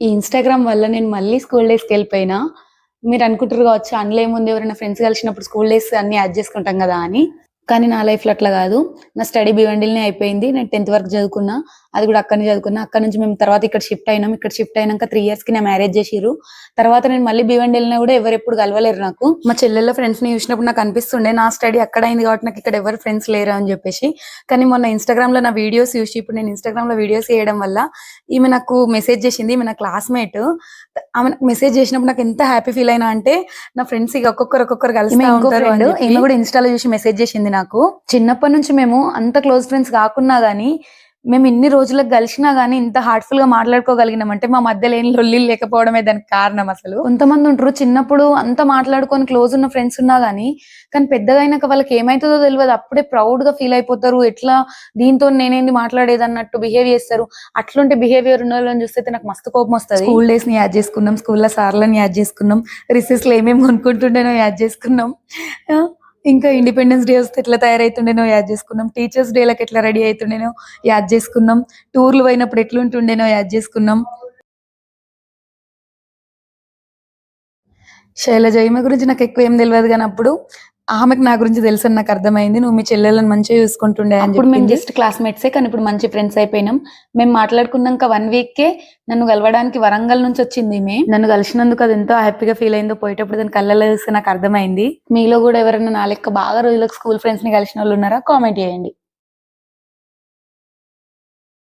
ఈ ఇన్‌స్టాగ్రామ్ వల్ల నేను మళ్ళీ స్కూల్ డేస్‌కెళ్ళిపోయినా. మీరనుకుంటుర్రు గావచ్చు అందులో ఏముంది ఎవరైనా ఫ్రెండ్స్ కలిసినప్పుడు స్కూల్ డేస్ అన్నీ యాడ్ చేసుకుంటాం గదా అని. కానీ నా లైఫ్‌లో అట్లా గాదు. నా స్టడీ భివండిలోనే అయిపోయింది. నేను 10థ్ వరకు చదువుకున్నా. అది గూడా అక్కడనే చదువుకున్నా. అక్కడి నుంచి మేము తర్వాత ఇక్కడ షిఫ్ట్ అయినాం. ఇక్కడ షిఫ్ట్ అయినంక 3 ఇయర్స్‌కి నా మ్యారేజ్ జేసిర్రు. తర్వాత నేను మళ్ళీ భివండిలో గూడా ఎవరెప్పుడు కలవలేరు నాకు. మా చెల్లెళ్ళ ఫ్రెండ్స్‌ని చూసినప్పుడు నాకు అనిపిస్తుండే నా స్టడీ అక్కడ అయింది కాబట్టి నాకు ఇక్కడ ఎవరు ఫ్రెండ్స్ లేరు అని జెప్పేసి. కానీ మొన్న ఇన్‌స్టాగ్రామ్‌లో నా వీడియోస్ చూసి ఇప్పుడు నేను ఇన్‌స్టాగ్రామ్‌లో వీడియోస్ చేయడం వల్ల ఈమె నాకు మెసేజ్ జేసింది. ఈమె నా క్లాస్‌మేట్. ఆమె నాకు మెసేజ్ జేసినప్పుడు నాకు ఎంత హ్యాపీ ఫీల్ అయినా అంటే నా ఫ్రెండ్స్ ఇగ ఒక్కొక్కరు కలుస్తా ఉంటారు అని చెప్పి. ఈమె గూడా ఇన్‌స్టాలో చూసి మెసేజ్ జేసింది నాకు. చిన్నప్పటి నుంచి మేము అంత క్లోజ్ ఫ్రెండ్స్ కాకున్నా గానీ మేము ఇన్ని రోజులకు కలిసినా గానీ ఇంత హార్ట్‌ఫుల్‌గా మాట్లాడుకోగలిగినామంటే మా మధ్యలో ఏం లొల్లిలు లేకపోవడమే దానికి కారణం అసలు. కొంతమంది ఉంటారు చిన్నప్పుడు అంత మాట్లాడుకొని క్లోజ్ ఉన్న ఫ్రెండ్స్ ఉన్నా గానీ కానీ పెద్దగా అయినాక వాళ్ళకి ఏమైతదో తెలవదు. అప్పుడే ప్రౌడ్‌గా ఫీల్ అయిపోతారు. ఎట్లా దీనితోని నేనేంది మాట్లాడేది అన్నట్టు బిహేవ్ చేస్తారు. అట్లుంటే బిహేవియర్ ఉన్నోళ్ళని చూస్తే నాకు మస్తు కోపమొస్తది. స్కూల్ డేస్‌ని యాద్ చేసుకున్నాం. స్కూల్‌లో సార్‌లని యాద్ చేసుకున్నాం. రిసెస్‌లో ఏమేమి కొనుక్కుంటుండేనో యాద్ చేసుకున్నాం. ఇంకా ఇండిపెండెన్స్ డే వస్తే ఎట్లా తయారైతుండేనో యాద్ చేసుకున్నాం. టీచర్స్ డే‌లకి ఎట్లా రెడీ అయితుండేనో యాద్ చేసుకున్నాం. టూర్‌లు పోయినప్పుడు ఎట్లుంటుండేనో యాద్ చేసుకున్నాం. శైలజ ఈమె గురించి నాకు ఎక్కువ ఏం తెలవదు గానీ అప్పుడు ఆమెకు నా గురించి తెలుసని నాకు అర్థమైంది. నువ్వు మీ చెల్లెళ్ళని మంచిగా చూసుకుంటుండే అని చెప్పింది. మేము జస్ట్ క్లాస్‌మేట్సే కానీ ఇప్పుడు మంచి ఫ్రెండ్స్ అయిపోయినాం. మేము మాట్లాడుకున్నాక 1 వీక్‌కే నన్ను కలవడానికి వరంగల్ నుంచి వచ్చింది ఈమె. నన్ను కలిసినందుకు అది ఎంతో హ్యాపీగా ఫీల్ అయిందో పోయేటప్పుడు దాని కళ్ళల్లో చూస్తే నాకు అర్థమైంది. మీలో కూడా ఎవరైనా నా లెక్క బాగా రోజులకు స్కూల్ ఫ్రెండ్స్‌ని కలిసినోళ్ళు ఉన్నారా? కామెంట్ చేయండి.